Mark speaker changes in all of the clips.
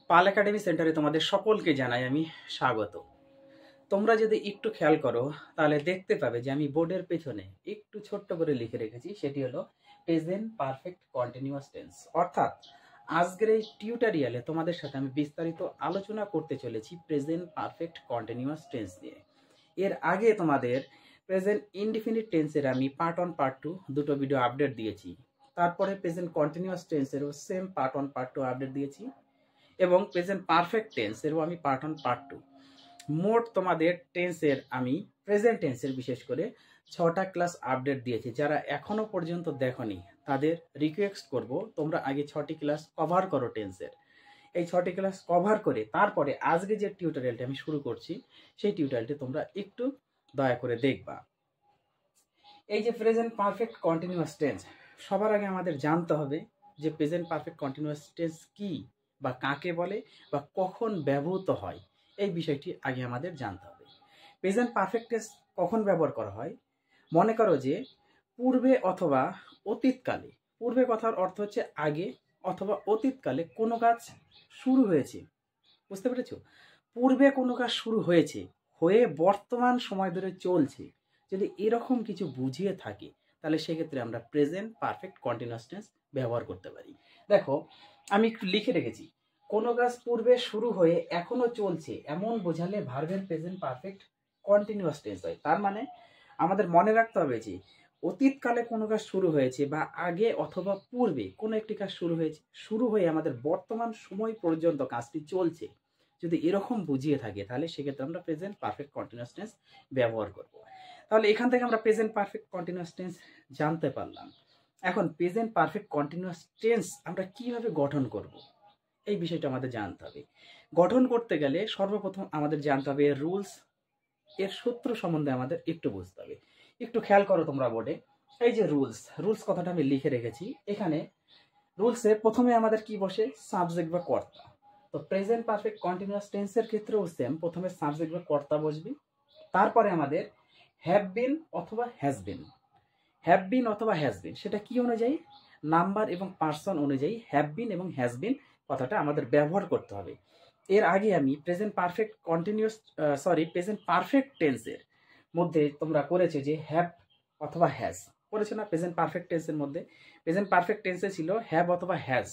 Speaker 1: পাল academy সেন্টারে তোমাদের সকলকে জানাই আমি স্বাগত। তোমরা যদি একটু খেয়াল করো তাহলে দেখতে পাবে যে আমি বোর্ডের পেছনে একটু ছোট্ট করে লিখে রেখেছি, সেটি হলো প্রেজেন্ট পারফেক্ট কন্টিনিউয়াস টেন্স। অর্থাৎ আজকের এই টিউটোরিয়ালে তোমাদের সাথে আমি বিস্তারিত আলোচনা করতে চলেছি প্রেজেন্ট পারফেক্ট কন্টিনিউয়াস টেন্স নিয়ে। এর আগে তোমাদের প্রেজেন্ট ইনডিফিনিট টেন্সের আমি পার্ট 1 পার্ট 2 দুটো ভিডিও আপডেট দিয়েছি। তারপরে প্রেজেন্ট কন্টিনিউয়াস টেন্সেরও সেম পার্ট 1 পার্ট 2 আপডেট দিয়েছি এবং প্রেজেন্ট পারফেক্ট টেন্সেরও আমি পার্ট 1 পার্ট 2। মোট তোমাদের টেন্সের আমি প্রেজেন্ট টেন্সের বিশেষ করে 6টা ক্লাস আপডেট দিয়েছি। যারা এখনো পর্যন্ত দেখোনি তাদের রিকোয়েস্ট করব তোমরা আগে 6টি ক্লাস কভার করো টেন্সের। এই 6টি ক্লাস কভার করে তারপরে আজকে যে টিউটোরিয়ালটি আমি শুরু করছি সেই টিউটোরিয়ালটি তোমরা একটু দয়া করে দেখবা। এই যে প্রেজেন্ট পারফেক্ট কন্টিনিউয়াস টেন্স, সবার আগে আমাদের জানতে হবে যে প্রেজেন্ট পারফেক্ট কন্টিনিউয়াস টেন্স কি বা কাকে বলে বা কখন ব্যবহৃত হয়, এই বিষয়টি আগে আমাদের জানতে হবে। প্রেজেন্ট পারফেক্ট টেন্স কখন ব্যবহার করা হয়? মনে করো যে পূর্বে অথবা অতীতকালে, পূর্বে কথার অর্থ হচ্ছে আগে, অথবা অতীতকালে কোনো কাজ শুরু হয়েছে, বুঝতে পেরেছো? পূর্বে কোনো কাজ শুরু হয়েছে হয়ে বর্তমান সময় ধরে চলছে, যদি এরকম কিছু বুঝিয়ে থাকে তাহলে সেক্ষেত্রে আমরা প্রেজেন্ট পারফেক্ট কন্টিনিউয়াস টেন্স ব্যবহার করতে পারি। দেখো আমি একটু লিখে রেখেছি, কোনো কাজ পূর্বে শুরু হয়ে এখনো চলছে এমন বোঝালে ভার্বের প্রেজেন্ট পারফেক্ট কন্টিনিউয়াস টেন্স হয়। তার মানে আমাদের মনে রাখতে হবে যে অতীতকালে কোনো কাজ শুরু হয়েছে বা আগে অথবা পূর্বে কোনো একটি কাজ শুরু হয়েছে, শুরু হয়ে আমাদের বর্তমান সময় পর্যন্ত কাজটি চলছে, যদি এরকম বুঝিয়ে থাকে তাহলে সেক্ষেত্রে আমরা প্রেজেন্ট পারফেক্ট কন্টিনিউয়াস টেন্স ব্যবহার করব। তাহলে এখান থেকে আমরা প্রেজেন্ট পারফেক্ট কন্টিনিউয়াস টেন্স জানতে পারলাম। এখন প্রেজেন্ট পারফেক্ট কন্টিনিউয়াস টেন্স আমরা কিভাবে গঠন করব এই বিষয়টা আমাদের জানতে হবে। গঠন করতে গেলে সর্বপ্রথম আমাদের জানতে হবে এর রুলস, এর সূত্র সম্বন্ধে আমাদের একটু বুঝতে হবে। একটু খেয়াল করো তোমরা বোর্ডে, এই যে রুলস, রুলস কথাটা আমি লিখে রেখেছি। এখানে রুলসে প্রথমে আমাদের কি বসে? সাবজেক্ট বা কর্তা। তো প্রেজেন্ট পারফেক্ট কন্টিনিউয়াস টেন্সের ক্ষেত্রেও সেম, প্রথমে সাবজেক্ট বা কর্তা বসবে। তারপরে আমাদের হ্যাভ বিন অথবা হ্যাজ বিন, হ্যাভ বিন অথবা হ্যাজ বিন সেটা কি অনুযায়ী? নাম্বার এবং পার্সন অনুযায়ী হ্যাভ বিন এবং হ্যাজ বিন কথাটা আমাদের ব্যবহার করতে হবে। এর আগে আমি present perfect continuous present perfect টেন্সের মধ্যে তোমরা করেছো যে হ্যাভ অথবা হ্যাজ করেছো না? প্রেজেন্ট পারফেক্ট টেন্সের মধ্যে প্রেজেন্ট পারফেক্ট টেন্সে ছিল হ্যাভ অথবা হ্যাজ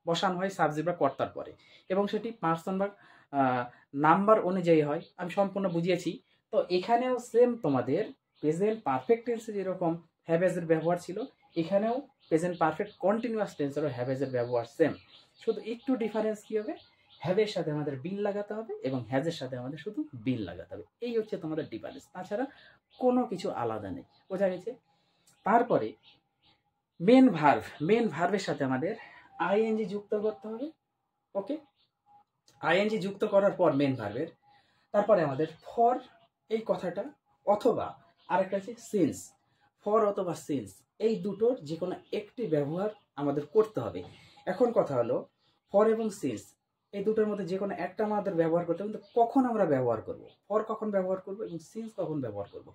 Speaker 1: বসানো হয় সাবজেক্ট বা কর্তার পরে, এবং সেটি পার্সন বা নাম্বার অনুযায়ী হয়। আমি সম্পূর্ণ বুঝিয়েছি। তো এখানেও সেম তোমাদের প্রেজেন্ট পারফেক্ট টেন্সে যেরকম হ্যাভ এর ব্যবহার ছিল, এখানেও প্রেজেন্ট পারফেক্ট কন্টিনিউয়াস টেন্সেরও হ্যাভ এর ব্যবহার সেম। শুধু একটু ডিফারেন্স কি হবে? হ্যাভের সাথে আমাদের বিন লাগাতে হবে এবং হ্যাজের সাথে আমাদের শুধু বিন লাগাতে হবে। এই হচ্ছে তোমাদের ডিফারেন্স, তাছাড়া কোনো কিছু আলাদা নেই। বোঝা গেছে? তারপরে মেন ভার্ব, মেন ভার্বের সাথে আমাদের আইএনজি যুক্ত করতে হবে। ওকে, আইএনজি যুক্ত করার পর মেন ভার্বের তারপরে আমাদের ফর এই কথাটা অথবা আরেকটা আছে সিন্স, ফর অথবা সিন্স, এই দুটোর যে কোনো একটি ব্যবহার আমাদের করতে হবে। এখন কথা হলো ফর এবং সিন্স এই দুটোর মধ্যে যে কোনো একটা আমাদের ব্যবহার করতে হবে, কিন্তু কখন আমরা ব্যবহার করব, ফর কখন ব্যবহার করব এবং সিন্স কখন ব্যবহার করব,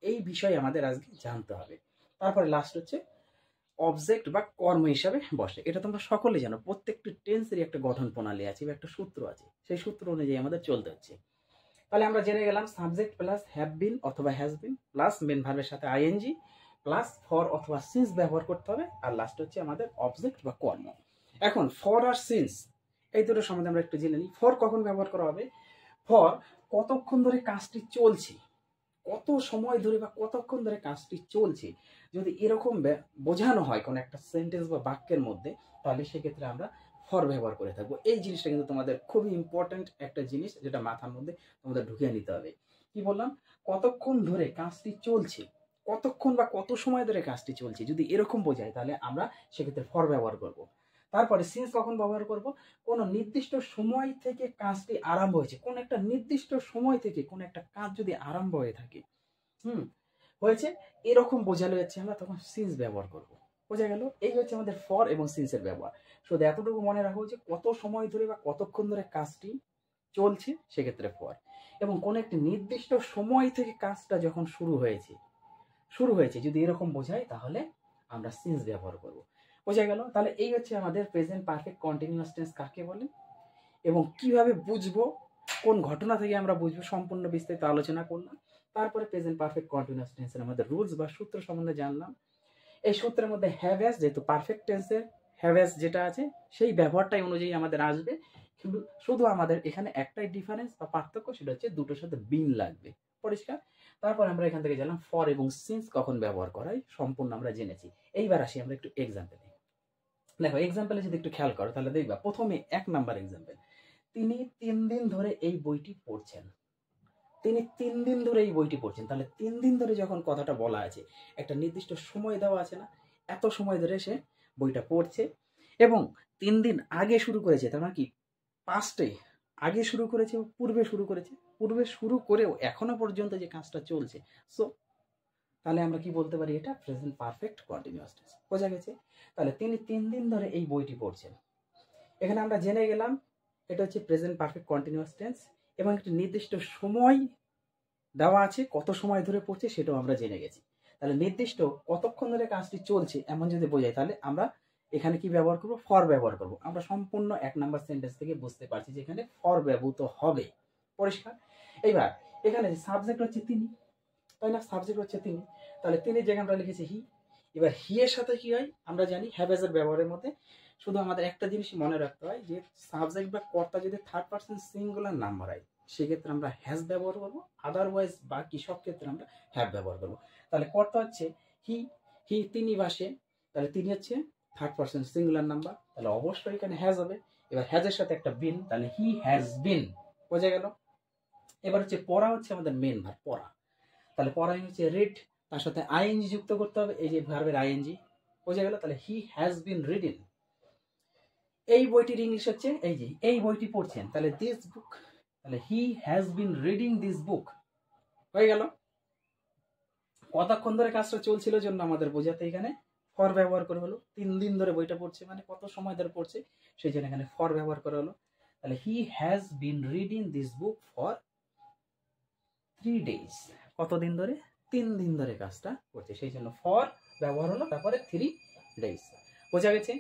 Speaker 1: এই বিষয়ে আমাদের আজকে জানতে হবে। তারপরে লাস্ট হচ্ছে অবজেক্ট বা কর্ম হিসাবে বসে। এটা তোমরা সকলে জানো, প্রত্যেকটি টেন্সেরই একটা গঠন প্রণালী আছে বা একটা সূত্র আছে, সেই সূত্র অনুযায়ী আমাদের চলতে হচ্ছে। তাহলে আমরা জেনে গেলাম সাবজেক্ট প্লাস হ্যাভ বিন অথবা হ্যাজ বিন প্লাস মেন ভার্বের সাথে আইএনজি প্লাস ফর অথবা সিন্স ব্যবহার করতে হবে, আর লাস্ট হচ্ছে আমাদের অবজেক্ট বা কর্ম। এখন ফর আর সিন্স এই দুটো সম্বন্ধে আমরা একটু জেনে নিই। ফর কখন ব্যবহার করা হবে? ফর কতক্ষণ ধরে কাজটি চলছে, কত সময় ধরে বা কতক্ষণ ধরে কাজটি চলছে, যদি এরকম বোঝানো হয় কোনো একটা সেন্টেন্স বা বাক্যের মধ্যে, তাহলে সেক্ষেত্রে আমরা ফর ব্যবহার করে থাকবো। এই জিনিসটা কিন্তু তোমাদের খুবই ইম্পর্টেন্ট একটা জিনিস, যেটা মাথার মধ্যে তোমাদের ঢুকিয়ে নিতে হবে। কি বললাম? কতক্ষণ ধরে কাজটি চলছে, কতক্ষণ বা কত সময় ধরে কাজটি চলছে, যদি এরকম বোঝায় তাহলে আমরা সেক্ষেত্রে ফর ব্যবহার করব। তারপরে সিন্স কখন ব্যবহার করব? কোনো নির্দিষ্ট সময় থেকে কাজটি আরম্ভ হয়েছে, কোন একটা নির্দিষ্ট সময় থেকে কোন একটা কাজ যদি আরম্ভ হয়ে থাকে, হয়েছে এরকম বোঝানো যাচ্ছে, আমরা তখন সিন্স ব্যবহার করব। বোঝা গেল? এই হচ্ছে আমাদের ফর এবং সিন্সের ব্যবহার। শুধু এতটুকু মনে রাখো যে কত সময় ধরে বা কতক্ষণ ধরে কাজটি চলছে, সেক্ষেত্রে ফর, এবং কোন একটি নির্দিষ্ট সময় থেকে কাজটা যখন শুরু হয়েছে যদি এরকম বোঝায় তাহলে আমরা সিন্স ব্যবহার করব। বোঝা গেল? তাহলে এই হচ্ছে আমাদের প্রেজেন্ট পারফেক্ট কন্টিনিউয়াস টেন্স কাকে বলে এবং কিভাবে বুঝবো, কোন ঘটনা থেকে আমরা বুঝবো, সম্পূর্ণ বিস্তারিত আলোচনা করলাম। তারপরে প্রেজেন্ট পারফেক্ট কন্টিনিউয়াস টেন্সের আমাদের রুলস বা সূত্র সম্বন্ধে জানলাম। এই সূত্রের মধ্যে হ্যাভ অ্যাজ, যেহেতু পারফেক্ট টেন্সের হ্যাভ অ্যাজ যেটা আছে সেই ব্যবহারটাই অনুযায়ী আমাদের আসবে, কিন্তু শুধু আমাদের এখানে একটাই ডিফারেন্স বা পার্থক্য, সেটা হচ্ছে দুটোর সাথে বিন লাগবে। পরিষ্কার? তারপর আমরা এখান থেকে জানলাম ফর এবং সিন্স কখন ব্যবহার করা হয়, সম্পূর্ণ আমরা জেনেছি। এইবার আসি আমরা একটু এক্সাম্পলে। দেখো এক্সাম্পলে যদি একটু খেয়াল করো তাহলে দেখবা, প্রথমে 1 নাম্বার এক্সাম্পল, তিনি 3 দিন ধরে এই বইটি পড়ছেন। তিনি 3 দিন ধরে এই বইটি পড়ছেন। তাহলে 3 দিন ধরে যখন কথাটা বলা আছে, একটা নির্দিষ্ট সময় দেওয়া আছে না, এত সময় ধরে সে বইটা পড়ছে এবং 3 দিন আগে শুরু করেছে, তার মানে কি পাস্টে আগে শুরু করেছে, পূর্বে শুরু করেছে, পূর্বে শুরু করেও এখনো পর্যন্ত যে কাজটা চলছে। সো তাহলে আমরা কি বলতে পারি, এটা প্রেজেন্ট পারফেক্ট কন্টিনিউয়াস টেন্স। বোঝা গেছে? তাহলে তিনি 3 দিন ধরে এই বইটি পড়ছেন। এখানে আমরা জেনে গেলাম এটা হচ্ছে প্রেজেন্ট পারফেক্ট কন্টিনিউয়াস টেন্স এবং একটি নির্দিষ্ট সময় দেওয়া আছে, কত সময় ধরে পড়ছে সেটাও আমরা জেনে গেছি। তাহলে নির্দিষ্ট কতক্ষণ ধরে কাজটি চলছে এমন যদি বোঝাই, তাহলে আমরা এখানে কি ব্যবহার করব, ফর ব্যবহার করব। আমরা সম্পূর্ণ 1 নাম্বার সেন্টেন্স থেকে বুঝতে পারছি যে এখানে ফর ব্যবহৃত হবে। পরিষ্কার? এইবার এখানে সাবজেক্ট হচ্ছে তিনি, তাই না? সাবজেক্ট হচ্ছে তিনি, তাহলে তিনি যেখানে আমরা লিখেছি হি। এবার হি এর সাথে কি হয় আমরা জানি, হ্যাভ এজ এর ব্যবহারের মধ্যে শুধু আমাদের একটা জিনিস মনে রাখতে হয় যে সাবজেক্ট বা কর্তা যদি থার্ড পারসন সিঙ্গুলার নাম্বার হয় সেক্ষেত্রে আমরা হ্যাজ ব্যবহার করবো, আদারওয়াইজ বাকি সব ক্ষেত্রে আমরা হ্যাভ ব্যবহার করবো। তাহলে কর্তা হচ্ছে হি, হি তিনি বা সে, তাহলে তিনি হচ্ছে থার্ড পারসন সিঙ্গুলার নাম্বার, তাহলে অবশ্যই এখানে হ্যাজ হবে। এবার হ্যাজের সাথে একটা বিন, তাহলে হি হ্যাজ বিন। বোঝা গেল? এবার হচ্ছে পড়া হচ্ছে আমাদের মেন ভার্ব, পড়া। তাহলে পড়াই হচ্ছে রিড, তার সাথে আইএনজি যুক্ত করতে হবে, এই যে ভার্বের আইএনজি। বোঝা গেল? তাহলে হি হ্যাজ বিন রিডিং। এই বইটির ইংলিশ হচ্ছে এই যে এই বইটি পড়ছেন, তাহলে দিস বুক, তাহলে হি has been reading this book. হয়ে গেল? কতক্ষণ ধরে কাজটা চলছিল জন্য আমাদের বোঝাতে এখানে ফর ব্যবহার করে হলো। 3 দিন ধরে বইটা পড়ছে মানে কত সময় ধরে পড়ছে, সেই জন্য এখানে ফর ব্যবহার করা হলো। তাহলে হি has been reading this book for 3 days। কতদিন ধরে? 3 দিন ধরে কাজটা করছে, সেই জন্য ফর ব্যবহার হলো, তারপরে 3 days। বোঝা গেছে?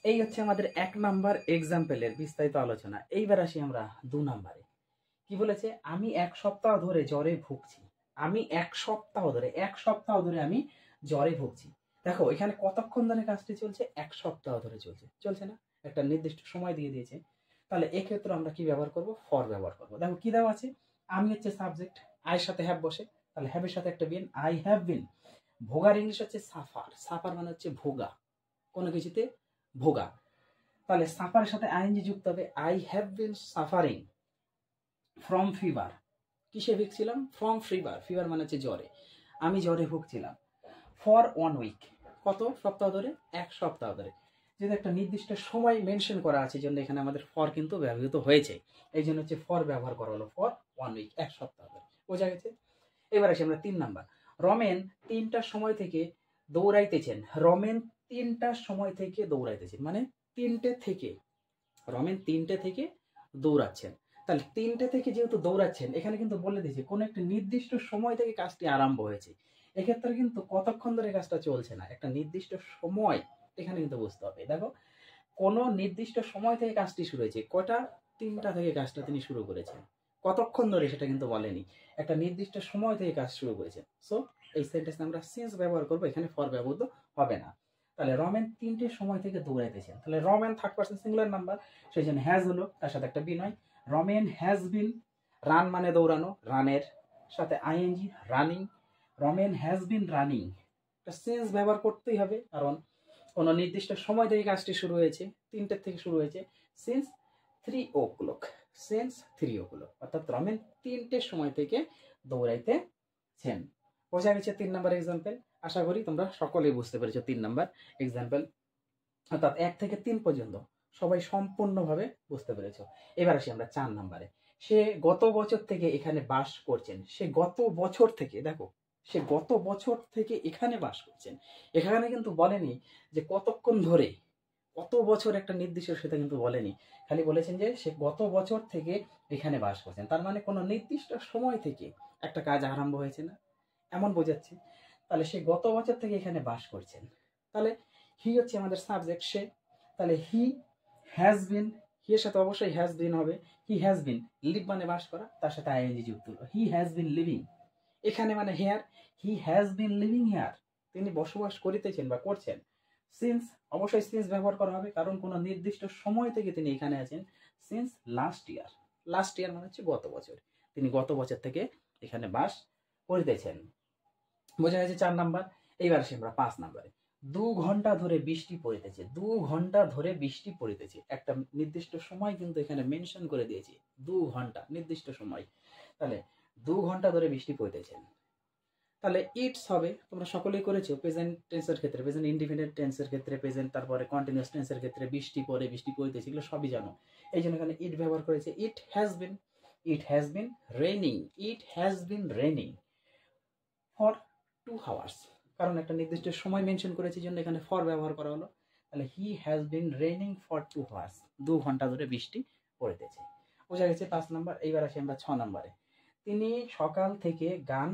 Speaker 1: এই হচ্ছে আমাদের 1 নাম্বার এক্সাম্পলের বিস্তারিত আলোচনা। এইবার আসি আমরা 2 নাম্বারে। কি বলেছে? আমি 1 সপ্তাহ ধরে জ্বরে ভুগছি। আমি 1 সপ্তাহ ধরে, 1 সপ্তাহ ধরে আমি জ্বরে ভুগছি। দেখো এখানে কতক্ষণ ধরে কাজটি চলছে? 1 সপ্তাহ ধরে চলছে, চলছে না? একটা নির্দিষ্ট সময় দিয়ে দিয়েছে। তাহলে এক্ষেত্রে আমরা কি ব্যবহার করব? ফর ব্যবহার করব। দেখো কি দেওয়া আছে, আমি হচ্ছে সাবজেক্ট, আয়ের সাথে হ্যাভ বসে, তাহলে হ্যাভের সাথে একটা বিন, আই হ্যাভ বিন। ভোগার ইংলিশ হচ্ছে সাফার, সাফার মানে হচ্ছে ভোগা, কোনো কিছুতে ভোগা। তাহলে সাফারের সাথে আইএনজি যুক্ত হবে, I have been suffering from fever. কিসে ভুগছিলাম? ফ্রম ফিভার, ফিভার মানে হচ্ছে জ্বরে, আমি জ্বরে ভুগছিলাম। ফর 1 উইক, কত সপ্তাহ ধরে? 1 সপ্তাহ ধরে। যেহেতু একটা নির্দিষ্ট সময় মেনশন করা আছে জন্য এখানে আমাদের ফর কিন্তু ব্যবহৃত হয়েছে, এই জন্য হচ্ছে ফর ব্যবহার করা হলো, ফর 1 উইক, 1 সপ্তাহ ধরে। বোঝা গেছে? এবার আসি আমরা 3 নাম্বার। রমেন 3টার সময় থেকে দৌড়াইতেছেন। রমেন 3টার সময় থেকে দৌড়াইতেছেন মানে 3টে থেকে, রমেন 3টে থেকে দৌড়াচ্ছেন। তাহলে 3টে থেকে যেহেতু দৌড়াচ্ছেন, এখানে কিন্তু বলে দিয়েছে কোনো একটা নির্দিষ্ট সময় থেকে কাজটি আরম্ভ হয়েছে। এক্ষেত্রে কিন্তু কতক্ষণ ধরে কাজটা চলছে না, একটা নির্দিষ্ট সময় এখানে কিন্তু বুঝতে হবে। দেখো কোনো নির্দিষ্ট সময় থেকে কাজটি শুরু হয়েছে, কটা? 3টা থেকে কাজটা তিনি শুরু করেছেন। কতক্ষণ ধরে সেটা কিন্তু বলেনি, একটা নির্দিষ্ট সময় থেকে কাজ শুরু করেছেন। সো এই সেন্টেন্সে আমরা সিন্স ব্যবহার করবো, এখানে ফর ব্যবহৃত হবে না। তাহলে রমেন 3টের সময় থেকে দৌড়াইতেছেন, তাহলে Ramen third person singular number, সেই জন্য হ্যাজ হলো, তার সাথে একটা বিন হয়। রমেন হ্যাজ বিন, রান মানে দৌড়ানো, রানের সাথে ING, running. Ramen has been running, একটা সিন্স ব্যবহার করতেই হবে, কারণ কোনো নির্দিষ্ট সময় থেকে কাজটি শুরু হয়েছে, 3টের থেকে শুরু হয়েছে। সিন্স 3 o'clock, সিন্স 3 o'clock, অর্থাৎ রমেন 3টের সময় থেকে দৌড়াইতেছেন। বোঝা গেছে 3 নাম্বার এক্সাম্পল? আশা করি তোমরা সকলেই বুঝতে পেরেছো 3 নাম্বার এক্সাম্পল, অর্থাৎ 1 থেকে 3 পর্যন্ত সবাই সম্পূর্ণভাবে বুঝতে পেরেছো। এবার আসি আমরা 4 নাম্বারে। সে গত বছর থেকে এখানে বাস করছেন। সে গত বছর থেকে, দেখো সে গত বছর থেকে এখানে বাস করছেন। এখানে কিন্তু বলেনি যে কতক্ষণ ধরে, কত বছর একটা নির্দিষ্ট সেটা কিন্তু বলেনি, খালি বলেছেন যে সে গত বছর থেকে এখানে বাস করছেন। তার মানে কোনো নির্দিষ্ট সময় থেকে একটা কাজ আরম্ভ হয়েছে না, এমন বোঝাচ্ছে। তাহলে সে গত বছর থেকে এখানে বাস করছেন। তাহলে হি হচ্ছে আমাদের সাবজেক্ট, সে। তাহলে হি হ্যাজ বিন, হি এর সাথে অবশ্যই হ্যাজ বিন হবে। হি হ্যাজ বিন, লিভ মানে বাস করা, তার সাথে আইএনজি যুক্ত হলো। হি হ্যাজ বিন লিভিং, এখানে মানে here, he has been living here, তিনি বসবাস করিতেছেন বা করছেন। সিন্স, অবশ্যই সিন্স ব্যবহার করা হবে, কারণ কোনো নির্দিষ্ট সময় থেকে তিনি এখানে আছেন। Since last year, last year মানে হচ্ছে গত বছর, তিনি গত বছর থেকে এখানে বাস করিতেছেন। বোঝা গেছে 4 নাম্বার। এইবার আসি আমরা 5 নাম্বারে। 2 ঘন্টা ধরে বৃষ্টি পড়িতেছে, 2 ঘন্টা ধরে বৃষ্টি পড়িতেছে, একটা নির্দিষ্ট সময় কিন্তু এখানে মেনশন করে দিয়েছি, 2 ঘন্টা নির্দিষ্ট সময়। তাহলে 2 ঘন্টা ধরে বৃষ্টি পড়িতেছে, তাহলে ইটস হবে, তোমরা সকলেই করেছো প্রেজেন্ট টেন্সের ক্ষেত্রে, প্রেজেন্ট ইনডিফিনিট টেন্সের ক্ষেত্রে, প্রেজেন্ট তারপরে কন্টিনিউয়াস টেন্সের ক্ষেত্রে বৃষ্টি পড়ে, বৃষ্টি পড়িতেছে, এগুলো সবই জানো। এই জন্য এখানে ইট ব্যবহার করেছে। It has been, it has been raining, it has been raining for 2 hours, কারণ একটা নির্দিষ্ট সময় মেনশন করেছে জন্য এখানে ফর ব্যবহার করা হলো। তাহলে হি has been raining for 2 hours, 2 ঘন্টা ধরে বৃষ্টি পড়িতেছে। বোঝা গেছে 5 নাম্বার। এইবার আসি আমরা 6 নাম্বারে। তিনি সকাল থেকে গান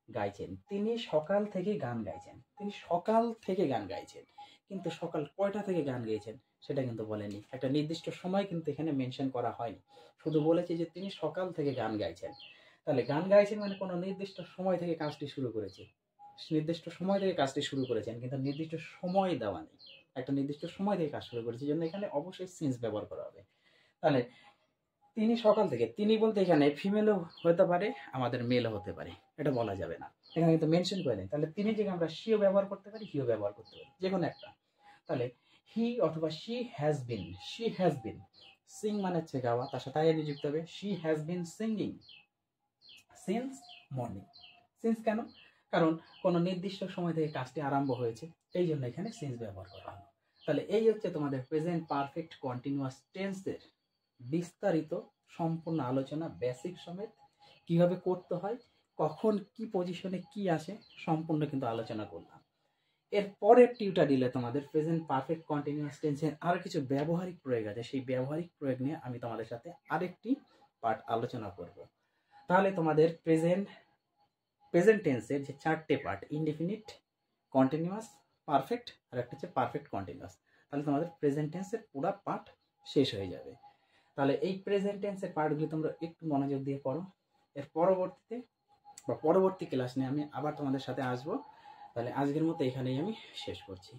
Speaker 1: গাইছেন, তিনি সকাল থেকে গান গাইছেন, তিনি সকাল থেকে গান গাইছেন, কিন্তু সকাল কয়টা থেকে গান গাইছেন সেটা কিন্তু বলেনি, একটা নির্দিষ্ট সময় কিন্তু এখানে মেনশন করা হয়নি, শুধু বলেছে যে তিনি সকাল থেকে গান গাইছেন। তাহলে গান গাইছেন মানে কোনো নির্দিষ্ট সময় থেকে কাজটি শুরু করেছে, নির্দিষ্ট সময় থেকে কাজটি শুরু করেছেন, কিন্তু নির্দিষ্ট সময় দেওয়া নেই, একটা নির্দিষ্ট সময় থেকে কাজ শুরু করেছে, জন্য এখানে অবশ্যই সিন্স ব্যবহার করা হবে। তাহলে তিনি সকাল থেকে, তিনি বলতে এখানে ফিমেলও হতে পারে, আমাদের মেলও হতে পারে, এটা বলা যাবে না, এখানে কিন্তু মেনশন করে নেই। তাহলে তিনি থেকে আমরা শিও ব্যবহার করতে পারি, হিও ব্যবহার করতে পারি, যে কোনো একটা। তাহলে হি অথবা she has been, she has been, Singh মানে হচ্ছে গাওয়া, তার সাথে আইএনজি যুক্ত হবে। She has been singing since morning. Since কেন? কারণ কোনো নির্দিষ্ট সময় থেকে কাজটি আরম্ভ হয়েছে, এই জন্য এখানে সিন্স ব্যবহার করা হলো। তাহলে এই হচ্ছে তোমাদের প্রেজেন্ট পারফেক্ট কন্টিনিউয়াস টেন্সের বিস্তারিত সম্পূর্ণ আলোচনা, বেসিক সমেত কিভাবে করতে হয়, কখন কি পজিশনে কি আসে, সম্পূর্ণ কিন্তু আলোচনা করলাম। এর পরের টিউটোরিয়ালে তোমাদের প্রেজেন্ট পারফেক্ট কন্টিনিউয়াস টেন্সের আরো কিছু ব্যবহারিক প্রয়োগ আছে, সেই ব্যবহারিক প্রয়োগ নিয়ে আমি তোমাদের সাথে আরেকটি পার্ট আলোচনা করব। তাহলে তোমাদের প্রেজেন্ট টেন্সের যে 4টে পার্ট, ইনডিফিনিট, কন্টিনিউয়াস, পারফেক্ট আর একটা হচ্ছে পারফেক্ট কন্টিনিউয়াস, তাহলে তোমাদের প্রেজেন্ট টেন্সের পুরো পার্ট শেষ হয়ে যাবে। তাহলে এই প্রেজেন্ট টেন্সের পার্টগুলো তোমরা একটু মনোযোগ দিয়ে পড়ো, এর পরবর্তীতে বা পরবর্তী ক্লাস নিয়ে আমি আবার তোমাদের সাথে আসবো। তাহলে আজকের মতো এখানেই আমি শেষ করছি।